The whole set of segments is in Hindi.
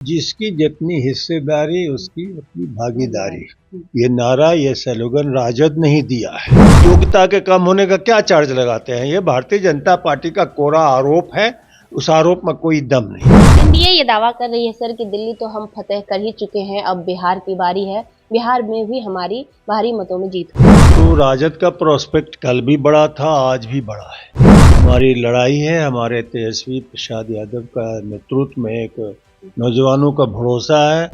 जिसकी जितनी हिस्सेदारी उसकी अपनी भागीदारी। ये नारा, ये स्लोगन राजद नहीं दिया है। योग्यता के कम होने का क्या चार्ज लगाते हैं? ये भारतीय जनता पार्टी का कोरा आरोप है, उस आरोप में कोई दम नहीं। एनडीए ये दावा कर रही है सर कि दिल्ली तो हम फतेह कर ही चुके हैं, अब बिहार की बारी है, बिहार में भी हमारी भारी मतों में जीत होगी। तो राजद का प्रोस्पेक्ट कल भी बड़ा था, आज भी बड़ा है। हमारी लड़ाई है, हमारे तेजस्वी प्रसाद यादव का नेतृत्व में एक नौजवानों का भरोसा है।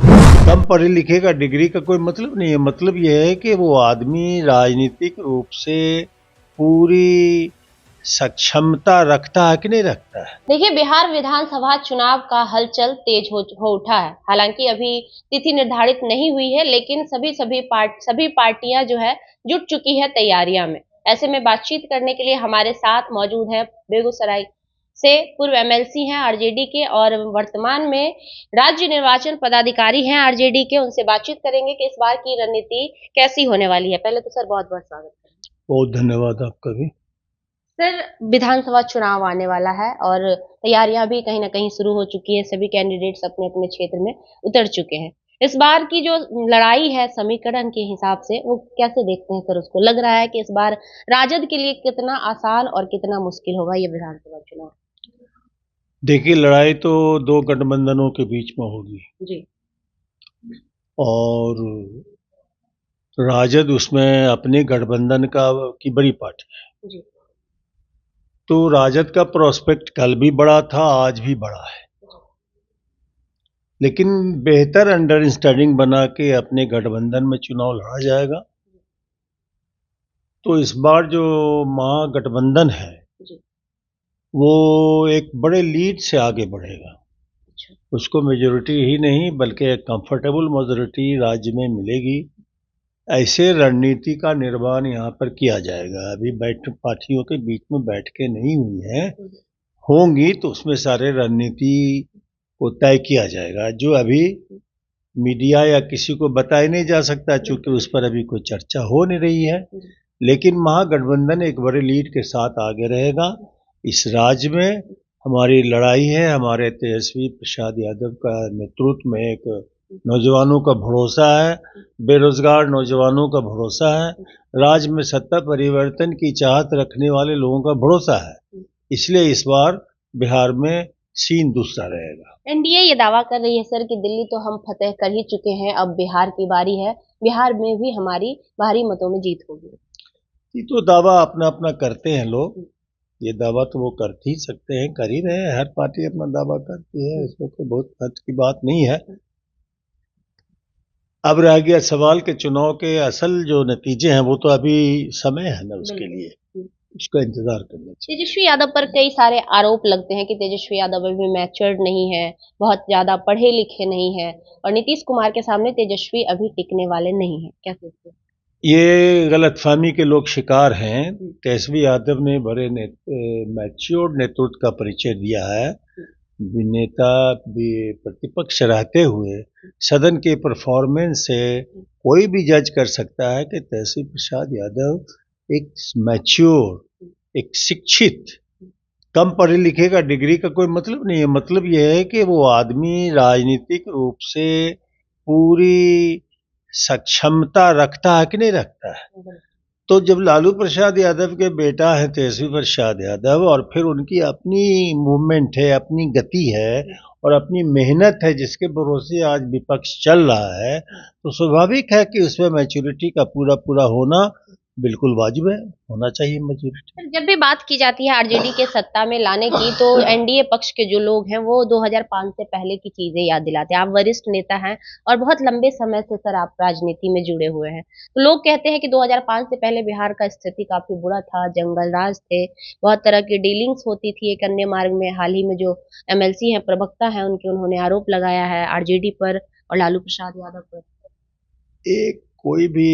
कम पढ़े लिखे का डिग्री का कोई मतलब नहीं है। मतलब यह है कि वो आदमी राजनीतिक रूप से पूरी सक्षमता रखता है कि नहीं रखता है। देखिए, बिहार विधानसभा चुनाव का हलचल तेज हो उठा है। हालांकि अभी तिथि निर्धारित नहीं हुई है, लेकिन सभी पार्टियां जो है जुट चुकी है तैयारियां में। ऐसे में बातचीत करने के लिए हमारे साथ मौजूद है बेगूसराय से पूर्व एमएलसी हैं आरजेडी के और वर्तमान में राज्य निर्वाचन पदाधिकारी हैं आरजेडी के। उनसे बातचीत करेंगे कि इस बार की रणनीति कैसी होने वाली है। पहले तो सर बहुत बहुत स्वागत है। बहुत धन्यवाद आपका भी। सर, विधानसभा चुनाव आने वाला है और तैयारियां भी कहीं ना कहीं शुरू हो चुकी है। सभी कैंडिडेट्स अपने अपने क्षेत्र में उतर चुके हैं। इस बार की जो लड़ाई है समीकरण के हिसाब से, वो कैसे देखते हैं सर? उसको लग रहा है कि इस बार राजद के लिए कितना आसान और कितना मुश्किल होगा ये विधानसभा चुनाव? देखिए, लड़ाई तो दो गठबंधनों के बीच में होगी जी। और राजद उसमें अपने गठबंधन की बड़ी पार्टी है। जी। तो राजद का प्रोस्पेक्ट कल भी बड़ा था, आज भी बड़ा है। लेकिन बेहतर अंडरस्टैंडिंग बना के अपने गठबंधन में चुनाव लड़ा जाएगा। तो इस बार जो महागठबंधन है जी। वो एक बड़े लीड से आगे बढ़ेगा। अच्छा। उसको मेजोरिटी ही नहीं बल्कि एक कंफर्टेबल मेजोरिटी राज्य में मिलेगी। ऐसे रणनीति का निर्माण यहाँ पर किया जाएगा। अभी पार्टियों के बीच में बैठकें नहीं हुई हैं, होंगी तो उसमें सारे रणनीति को तय किया जाएगा, जो अभी मीडिया या किसी को बताया नहीं जा सकता, चूंकि उस पर अभी कोई चर्चा हो नहीं रही है। लेकिन महागठबंधन एक बड़े लीड के साथ आगे रहेगा। इस राज्य में हमारी लड़ाई है, हमारे तेजस्वी प्रसाद यादव का नेतृत्व में एक नौजवानों का भरोसा है, बेरोजगार नौजवानों का भरोसा है, राज्य में सत्ता परिवर्तन की चाहत रखने वाले लोगों का भरोसा है। इसलिए इस बार बिहार में सीन दूसरा रहेगा। एनडीए ये दावा कर रही है सर कि दिल्ली तो हम फतेह कर ही चुके हैं, अब बिहार की बारी है, बिहार में भी हमारी भारी मतों में जीत होगी। ये तो दावा अपना अपना करते हैं लोग। ये दावा तो वो कर ही सकते हैं, कर ही रहे हैं। हर पार्टी अपना दावा करती है, इसमें कोई बहुत हर्ज की बात नहीं है। अब रह गया सवाल के चुनाव के असल जो नतीजे हैं, वो तो अभी समय है ना उसके लिए, उसका इंतजार करना चाहिए। तेजस्वी यादव पर कई सारे आरोप लगते हैं कि तेजस्वी यादव अभी मैच्योर्ड नहीं है, बहुत ज्यादा पढ़े लिखे नहीं है और नीतीश कुमार के सामने तेजस्वी अभी टिकने वाले नहीं है। क्या सोचते हैं? ये गलतफहमी के लोग शिकार हैं। तेजस्वी यादव ने बड़े मैच्योर्ड नेतृत्व का परिचय दिया है। नेता भी प्रतिपक्ष रहते हुए सदन के परफॉर्मेंस से कोई भी जज कर सकता है कि तेजस्वी प्रसाद यादव एक मैच्योर, एक शिक्षित, कम पढ़े लिखे का डिग्री का कोई मतलब नहीं है। मतलब यह है कि वो आदमी राजनीतिक रूप से पूरी सक्षमता रखता है कि नहीं रखता है। तो जब लालू प्रसाद यादव के बेटा है तेजस्वी प्रसाद यादव, और फिर उनकी अपनी मूवमेंट है, अपनी गति है और अपनी मेहनत है, जिसके भरोसे आज विपक्ष चल रहा है, तो स्वाभाविक है कि उसमें मैच्योरिटी का पूरा पूरा होना बिल्कुल वाजिब है, होना चाहिए मैच्योरिटी। जब भी बात की जाती है आरजेडी के सत्ता में लाने की, तो एनडीए पक्ष के जो लोग हैं वो 2005 से पहले की चीजें याद दिलाते हैं। आप वरिष्ठ नेता हैं और बहुत लंबे समय से सर आप राजनीति में जुड़े हुए हैं, तो लोग कहते हैं कि 2005 से पहले बिहार का स्थिति काफी बुरा था, जंगल राज थे, बहुत तरह की डीलिंग्स होती थी एक अन्य मार्ग में। हाल ही में जो एमएलसी हैं, प्रवक्ता हैं, उन्होंने आरोप लगाया है आरजेडी पर और लालू प्रसाद यादव पर। एक कोई भी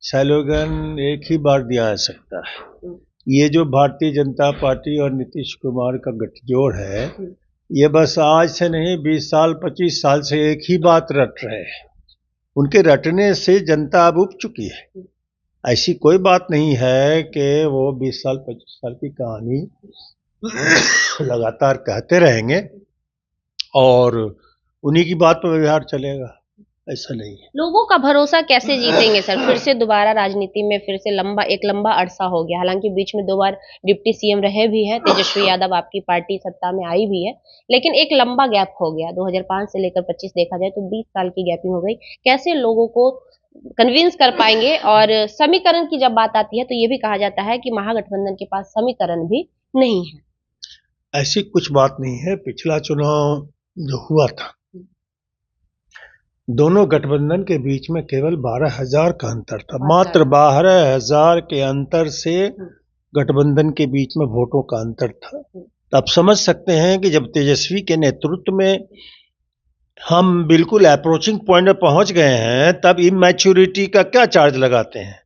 स्लोगन एक ही बार दिया जा सकता है। ये जो भारतीय जनता पार्टी और नीतीश कुमार का गठजोड़ है, ये बस आज से नहीं 20 साल 25 साल से एक ही बात रट रहे हैं। उनके रटने से जनता अब उब चुकी है। ऐसी कोई बात नहीं है कि वो 20 साल 25 साल की कहानी लगातार कहते रहेंगे और उन्हीं की बात पर व्यवहार चलेगा, ऐसा नहीं है। लोगों का भरोसा कैसे जीतेंगे सर? फिर से दोबारा राजनीति में फिर से एक लंबा अरसा हो गया। हालांकि बीच में 2 बार डिप्टी सीएम रहे भी हैं, तेजस्वी यादव आपकी पार्टी सत्ता में आई भी है, लेकिन एक लंबा गैप हो गया। 2005 से लेकर 25 देखा जाए तो 20 साल की गैपिंग हो गई। कैसे लोगों को कन्विंस कर पाएंगे? और समीकरण की जब बात आती है तो ये भी कहा जाता है कि महागठबंधन के पास समीकरण भी नहीं है। ऐसी कुछ बात नहीं है। पिछला चुनाव जो हुआ था, दोनों गठबंधन के बीच में केवल 12,000 का अंतर था। मात्र 12,000 के अंतर से गठबंधन के बीच में वोटों का अंतर था। तो आप समझ सकते हैं कि जब तेजस्वी के नेतृत्व में हम बिल्कुल अप्रोचिंग पॉइंट पर पहुंच गए हैं, तब इमैच्योरिटी का क्या चार्ज लगाते हैं,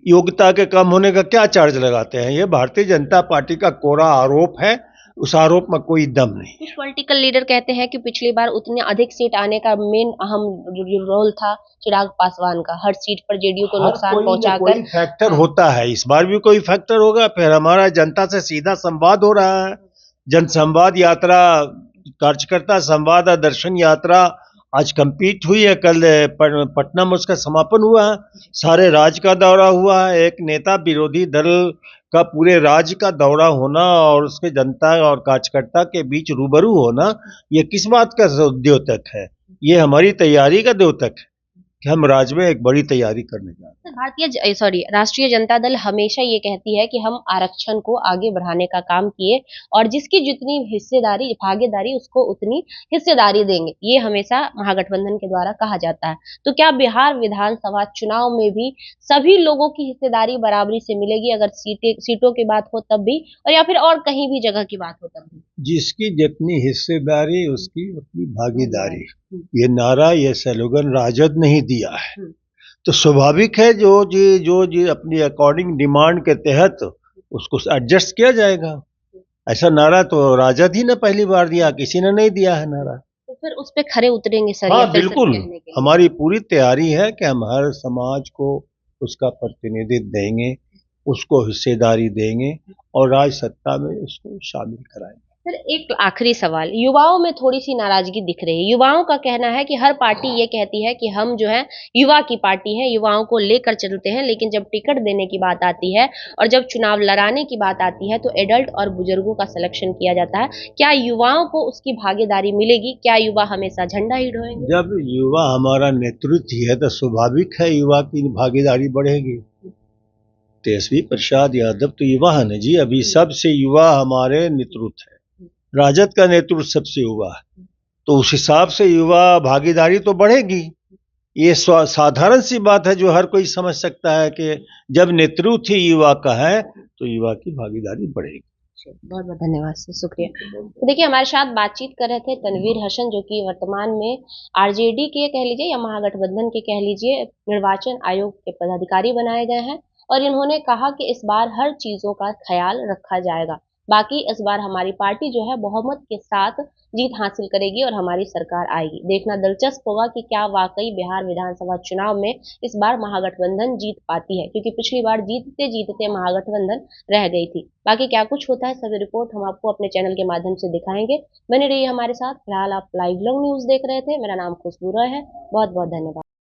योग्यता के कम होने का क्या चार्ज लगाते हैं। ये भारतीय जनता पार्टी का कोरा आरोप है, उस आरोप में कोई दम नहीं। कुछ पॉलिटिकल लीडर कहते हैं कि पिछली बार उतनी अधिक सीट आने का मेन अहम जो रोल था चिराग पासवान का, हर सीट पर जेडीयू को नुकसान पहुंचाकर। कोई फैक्टर होता है, इस बार भी कोई फैक्टर होगा। फिर हमारा जनता से सीधा संवाद हो रहा है, जन संवाद यात्रा, कार्यकर्ता संवाद और दर्शन यात्रा आज कंप्लीट हुई है। कल पटना में उसका समापन हुआ है। सारे राज्य का दौरा हुआ है। एक नेता विरोधी दल का पूरे राज्य का दौरा होना और उसके जनता और कार्यकर्ता के बीच रूबरू होना, ये किस बात का द्योतक है? ये हमारी तैयारी का द्योतक है कि हम राज्य में एक बड़ी तैयारी करने जा रहे हैं। राष्ट्रीय जनता दल हमेशा ये कहती है कि हम आरक्षण को आगे बढ़ाने का काम किए और जिसकी जितनी हिस्सेदारी भागीदारी उसको उतनी हिस्सेदारी देंगे, ये हमेशा महागठबंधन के द्वारा कहा जाता है। तो क्या बिहार विधानसभा चुनाव में भी सभी लोगों की हिस्सेदारी बराबरी से मिलेगी? अगर सीटों की बात हो तब भी, और या फिर और कहीं भी जगह की बात हो तब भी? जिसकी जितनी हिस्सेदारी उसकी उतनी भागीदारी, ये नारा, ये स्लोगन राजद नहीं दिया है। तो स्वाभाविक है जो अपनी अकॉर्डिंग डिमांड के तहत उसको एडजस्ट किया जाएगा। ऐसा नारा तो राजद ही ने पहली बार दिया, किसी ने नहीं दिया है नारा। तो फिर उस पे खरे उतरेंगे सर? हाँ बिल्कुल, हमारी पूरी तैयारी है कि हम हर समाज को उसका प्रतिनिधित्व देंगे, उसको हिस्सेदारी देंगे और राज सत्ता में उसको शामिल कराएंगे। सर एक आखिरी सवाल, युवाओं में थोड़ी सी नाराजगी दिख रही है। युवाओं का कहना है कि हर पार्टी ये कहती है कि हम जो है युवा की पार्टी है, युवाओं को लेकर चलते हैं, लेकिन जब टिकट देने की बात आती है और जब चुनाव लड़ाने की बात आती है तो एडल्ट और बुजुर्गों का सिलेक्शन किया जाता है। क्या युवाओं को उसकी भागीदारी मिलेगी? क्या युवा हमेशा झंडा ही ढोएंगे? जब युवा हमारा नेतृत्व है तो स्वाभाविक है युवा की भागीदारी बढ़ेगी। तेजस्वी प्रसाद यादव तो युवा है ना जी, अभी सबसे युवा हमारे नेतृत्व है, राजद का नेतृत्व सबसे युवा है, तो उस हिसाब से युवा भागीदारी तो बढ़ेगी। ये साधारण सी बात है जो हर कोई समझ सकता है कि जब नेतृत्व ही युवा का है तो युवा की भागीदारी बढ़ेगी। बहुत बहुत धन्यवाद सर, शुक्रिया। तो देखिए हमारे साथ बातचीत कर रहे थे तनवीर हसन, जो कि वर्तमान में आरजेडी के कह लीजिए या महागठबंधन के कह लीजिए निर्वाचन आयोग के पदाधिकारी बनाए गए हैं, और इन्होंने कहा कि इस बार हर चीजों का ख्याल रखा जाएगा। बाकी इस बार हमारी पार्टी जो है बहुमत के साथ जीत हासिल करेगी और हमारी सरकार आएगी। देखना दिलचस्प होगा कि क्या वाकई बिहार विधानसभा चुनाव में इस बार महागठबंधन जीत पाती है, क्योंकि पिछली बार जीतते जीतते महागठबंधन रह गई थी। बाकी क्या कुछ होता है सभी रिपोर्ट हम आपको अपने चैनल के माध्यम से दिखाएंगे। बने रहिए हमारे साथ। फिलहाल आप लाइव लॉन्ग न्यूज देख रहे थे। मेरा नाम खुशबू रॉय है। बहुत बहुत धन्यवाद।